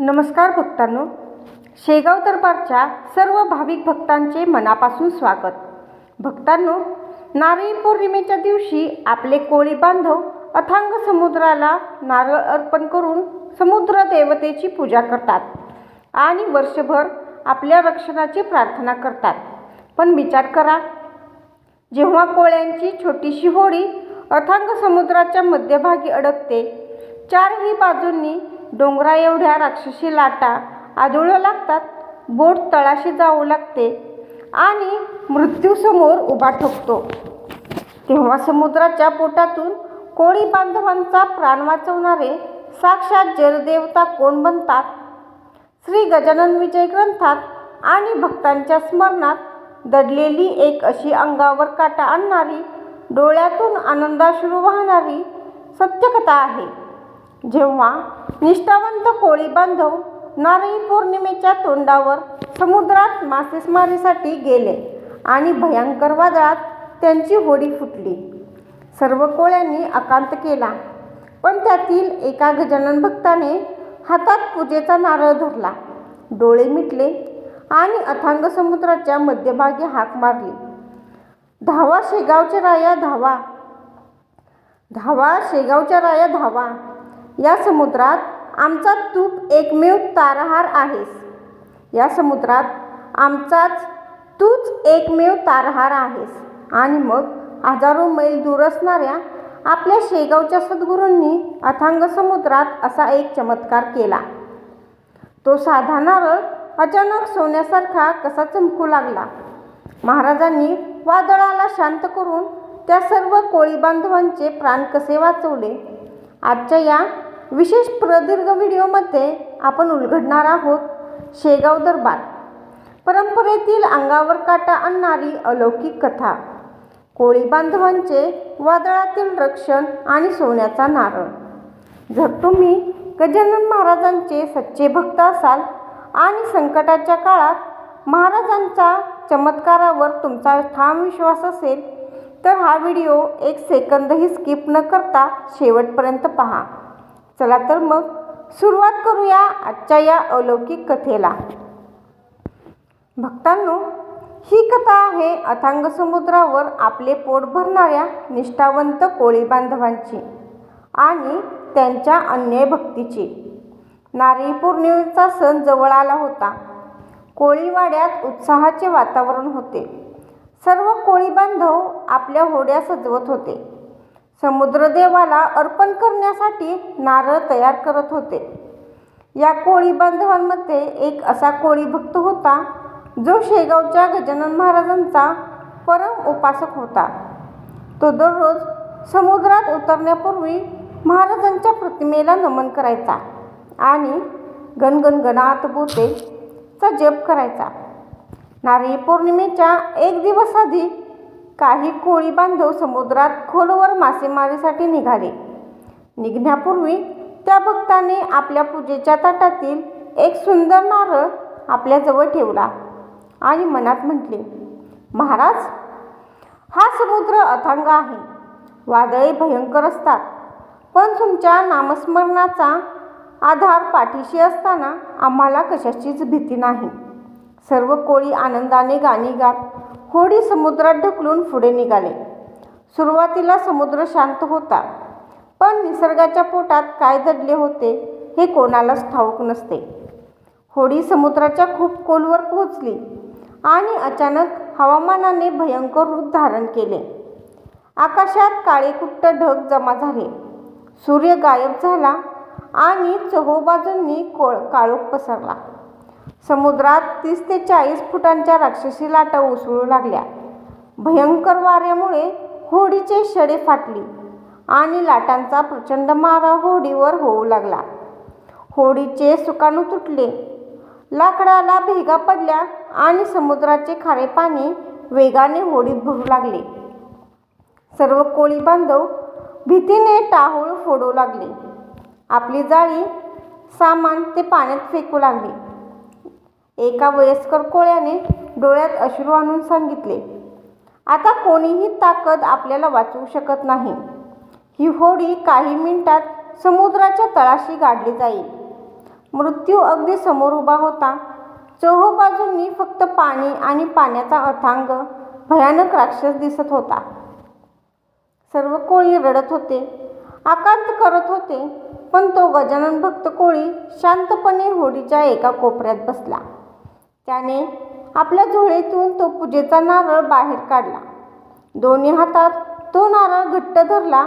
नमस्कार भक्तांनो, शेगाव दरबारच्या सर्व भाविक भक्तांचे मनापासून स्वागत. भक्तांनो, नारळी पौर्णिमेच्या दिवशी आपले कोळी बांधव अथांग समुद्राला नारळ अर्पण करून समुद्र देवतेची पूजा करतात आणि वर्षभर आपल्या रक्षणाची प्रार्थना करतात. पण विचार करा, जेव्हा कोळ्यांची छोटीशी होडी अथांग समुद्राच्या मध्यभागी अडकते, चारही बाजूंनी डोंगरा एवढ्या राक्षसी लाटा आदळू लागतात, बोट तळाशी जाऊ लागते आणि मृत्यूसमोर उभा ठोकतो, तेव्हा समुद्राच्या पोटातून कोळी बांधवांचा प्राण वाचवणारे साक्षात जलदेवता कोण बनतात? श्री गजानन विजय ग्रंथात आणि भक्तांच्या स्मरणात दडलेली एक अशी अंगावर काटा आणणारी, डोळ्यातून आनंदाश्रू वाहणारी सत्यकथा आहे. जेव्हा निष्ठावंत कोळी बांधव नारळी पौर्णिमेच्या तोंडावर समुद्रात मासेमारीसाठी गेले आणि भयंकर वादळात त्यांची होडी फुटली. सर्व कोळ्यांनी आकांत केला, पण त्यातील एका गजानन भक्ताने हातात पूजेचा नारळ धरला, डोळे मिटले आणि अथांग समुद्राच्या मध्यभागी हाक मारली, धावा शेगावचे राया धावा, धावा शेगावच्या राया धावा. या समुद्रात आमचा तूप एकमेव तारहार आहेस. या समुद्रात आमचाच तूच एकमेव तारहार आहेस. आणि मग हजारो मैल दूर असणाऱ्या आपल्या शेगावच्या सद्गुरूंनी अथांग समुद्रात असा एक चमत्कार केला. तो साधा नारळ अचानक सोन्यासारखा कसा चमकू लागला. महाराजांनी वादळाला शांत करून त्या सर्व कोळी बांधवांचे प्राण कसे वाचवले, आजच्या या विशेष प्रदीर्घ व्हिडिओमध्ये आपण उलगडणार आहोत. शेगाव दरबार परंपरेतील अंगावर काटा आणणारी अलौकिक कथा, कोळी बांधवांचे वादळातील रक्षण आणि सोन्याचा नारळ. जर तुम्ही गजानन महाराजांचे सच्चे भक्त असाल आणि संकटाच्या काळात महाराजांच्या चमत्कारावर तुमचा ठाम विश्वास असेल, तर हा व्हिडिओ एक सेकंदही स्किप न करता शेवटपर्यंत पहा. चला तर मग सुरुवात करूया आजच्या या अलौकिक कथेला. भक्तांनो, ही कथा आहे अथांग समुद्रावर आपले पोट भरणाऱ्या निष्ठावंत कोळी बांधवांची आणि त्यांच्या अन्याय भक्तीची. नारळी पौर्णिमेचा सण जवळ आला होता. कोळीवाड्यात उत्साहाचे वातावरण होते. सर्व कोळी बांधव आपल्या होड्या सजवत होते. समुद्रदेवाला अर्पण करण्यासाठी नारळ तयार करत होते. या कोळी बांधवांमध्ये एक असा कोळी भक्त होता, जो शेगावच्या गजानन महाराजांचा परम उपासक होता. तो दररोज समुद्रात उतरण्यापूर्वी महाराजांच्या प्रतिमेला नमन करायचा आणि गणगणगणात बोतेचा जप करायचा. नारळी पौर्णिमेच्या एक दिवस आधी काही कोळी बांधव समुद्रात खोलवर मासेमारीसाठी निघाले. निघण्यापूर्वी त्या भक्ताने आपल्या पूजेच्या ताटातील एक सुंदर नारळ आपल्याजवळ ठेवला आणि मनात म्हटले, महाराज, हा समुद्र अथांग आहे. वादळे भयंकर असतात, पण तुमच्या नामस्मरणाचा आधार पाठीशी असताना आम्हाला कशाचीच भीती नाही. सर्व कोळी आनंदाने गाणी गात होडी समुद्रात ढकलून पुढे निघाले. सुरुवातीला समुद्र शांत होता, पण निसर्गाच्या पोटात काय दडले होते हे कोणालाच ठाऊक नसते. होडी समुद्राच्या खूप खोलवर पोहोचली आणि अचानक हवामानाने भयंकर रूप धारण केले. आकाशात काळेकुट्ट ढग जमा झाले, सूर्य गायब झाला आणि चहूबाजूंनी काळोख पसरला. समुद्रात 30 ते 40 फुटांच्या राक्षसी लाटा उसळू लागल्या. भयंकर वाऱ्यामुळे होडीचे शडे फाटली आणि लाटांचा प्रचंड मारा होडीवर होऊ लागला. होडीचे सुकाणू तुटले, लाकडाला भेगा पडल्या आणि समुद्राचे खारे पाणी वेगाने होडीत भरू लागले. सर्व कोळी बांधव भीतीने टाहूळ फोडू लागले. आपली जाळी, सामान ते पाण्यात फेकू लागले. एका वयस्कर कोळ्याने डोळ्यात अश्रू आणून सांगितले, आता कोणीही ताकद आपल्याला वाचवू शकत नाही. ही होडी काही मिनिटात समुद्राच्या तळाशी गाडली जाईल. मृत्यू अगदी समोर उभा होता. चोहोबाजूंनी फक्त पाणी आणि पाण्याचा अथांग भयानक राक्षस दिसत होता. सर्व कोळी रडत होते, आकांत करत होते, पण तो गजानन भक्त कोळी शांतपणे होडीच्या एका कोपऱ्यात बसला. त्याने आपल्या झोळीतून तो पूजेचा नारळ बाहेर काढला. दोन्ही हातात तो नारळ घट्ट धरला,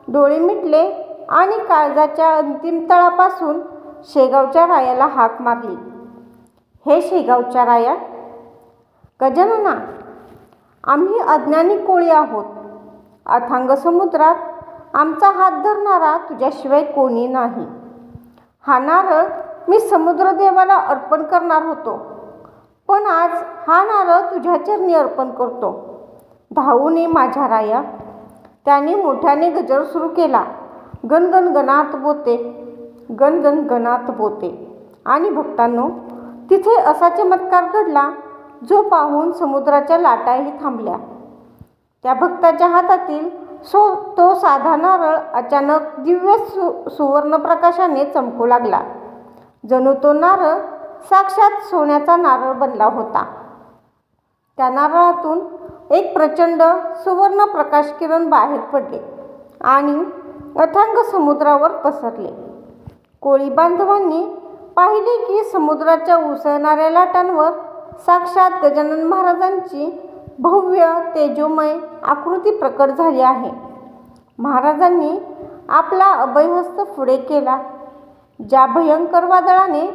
डोळे मिटले आणि काळजाच्या अंतिम तळापासून शेगावच्या रायाला हाक मारली. हे शेगावच्या राया, गजानना, आम्ही अज्ञानी कोळी आहोत. अथांग समुद्रात आमचा हात धरणारा तुझ्याशिवाय कोणी नाही. हा नारळ मी समुद्रदेवाला अर्पण करणार होतो, पण आज हा नारळ तुझ्या चरणी अर्पण करतो. धावून ये माझ्या राया. त्याने मोठ्याने गजर सुरू केला. गणगण गणात बोते, गणगण गणात बोते. आणि भक्तांनो, तिथे असा चमत्कार घडला जो पाहून समुद्राच्या लाटाही थांबल्या. त्या भक्ताच्या हातातील तो साधा नारळ अचानक दिव्य सुवर्ण प्रकाशाने चमकू लागला. जणू तो नारळ साक्षात सोन्याचा नारळ बनला होता. त्या नारळातून एक प्रचंड सुवर्ण प्रकाश किरण बाहेर पडले आणि अथांग समुद्रावर पसरले. कोळी बांधवांनी पाहिले की समुद्राच्या उसळणाऱ्या लाटांवर साक्षात गजानन महाराजांची भव्य तेजोमय आकृती प्रकट झाली आहे. महाराजांनी आपला अभयहस्त पुढे केला. ज्या भयंकर वादळाने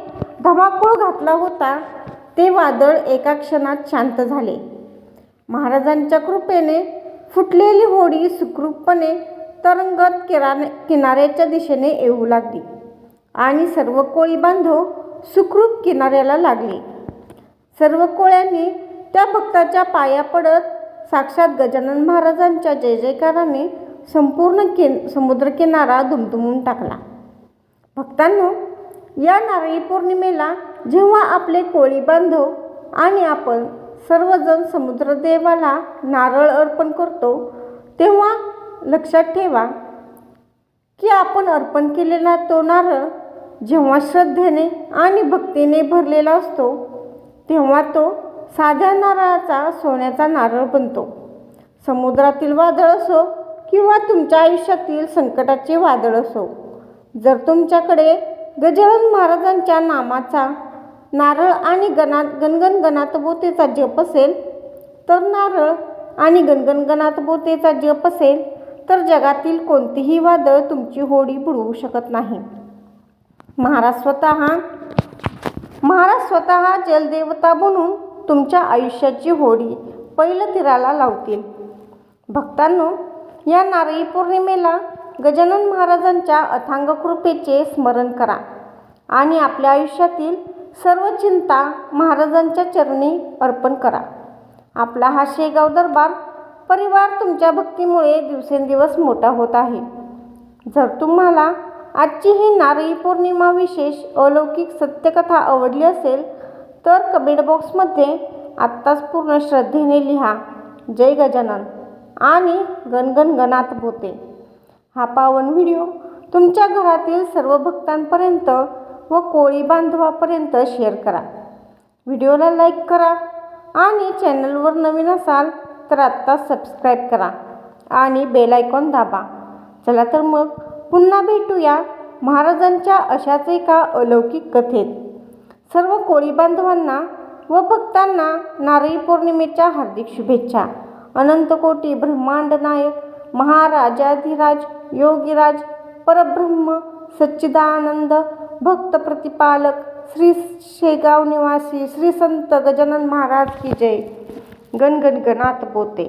धमाकूळ घातला होता ते वादळ एका क्षणात शांत झाले. महाराजांच्या कृपेने फुटलेली होडी सुखरूपपणे तरंगत किनाऱ्याच्या दिशेने येऊ लागली आणि सर्व कोळी बांधव सुखरूप किनाऱ्याला लागले. सर्व कोळ्यांनी त्या भक्ताच्या पाया पडत साक्षात गजानन महाराजांच्या जय जयकाराने संपूर्ण समुद्रकिनारा दुमदुमून टाकला. भक्तांनो, या नारळी पौर्णिमेला जेव्हा आपले कोळी बांधव आणि आपण सर्वजण समुद्रदेवाला नारळ अर्पण करतो, तेव्हा लक्षात ठेवा की आपण अर्पण केलेला तो नारळ जेव्हा श्रद्धेने आणि भक्तीने भरलेला असतो, तेव्हा तो साध्या नारळाचा सोन्याचा नारळ बनतो. समुद्रातील वादळ असो किंवा तुमच्या आयुष्यातील संकटाचे वादळ असो, जर तुमच्याकडे गजानन महाराजांच्या नामाचा नारळ आणि गणगण गणात बोतेचा जप असेल तर नारळ आणि गणगण गणात बोतेचा जप असेल तर जगातील कोणतीही वादळ तुमची होडी बुडवू शकत नाही. महाराज स्वतः जलदेवता बनून तुमच्या आयुष्याची होडी पहिलं तीराला लावतील. भक्तांनो, या नारळी पौर्णिमेला गजानन महाराजांच्या अथांग कृपेचे स्मरण करा आणि आपल्या आयुष्यातील सर्व चिंता महाराजांच्या चरणी अर्पण करा. आपला हा शेगाव दरबार परिवार तुमच्या भक्तीमुळे दिवसेंदिवस मोठा होत आहे. जर तुम्हाला आजची ही नारळी पौर्णिमा विशेष अलौकिक सत्यकथा आवडली असेल तर कमेंट बॉक्समध्ये आत्ताच पूर्ण श्रद्धेने लिहा जय गजानन आणि गणगण गणात बोते. हा पावन व्हिडिओ तुमच्या घरातील सर्व भक्तांपर्यंत व कोळी बांधवापर्यंत शेअर करा. व्हिडिओला लाईक करा आणि चॅनलवर नवीन असाल तर आत्ता सबस्क्राईब करा आणि बेल आयकॉन दाबा. चला तर मग पुन्हा भेटूया महाराजांच्या अशाच एका अलौकिक कथेत. सर्व कोळी बांधवांना व भक्तांना नारळी पौर्णिमेच्या हार्दिक शुभेच्छा. अनंत कोटी ब्रह्मांड नायक महाराजाधिराज योगीराज परब्रह्म सच्चिदानंद भक्त प्रतिपालक श्री शेगाव निवासी श्री संत गजानन महाराज की जय. गणगण गणात बोते.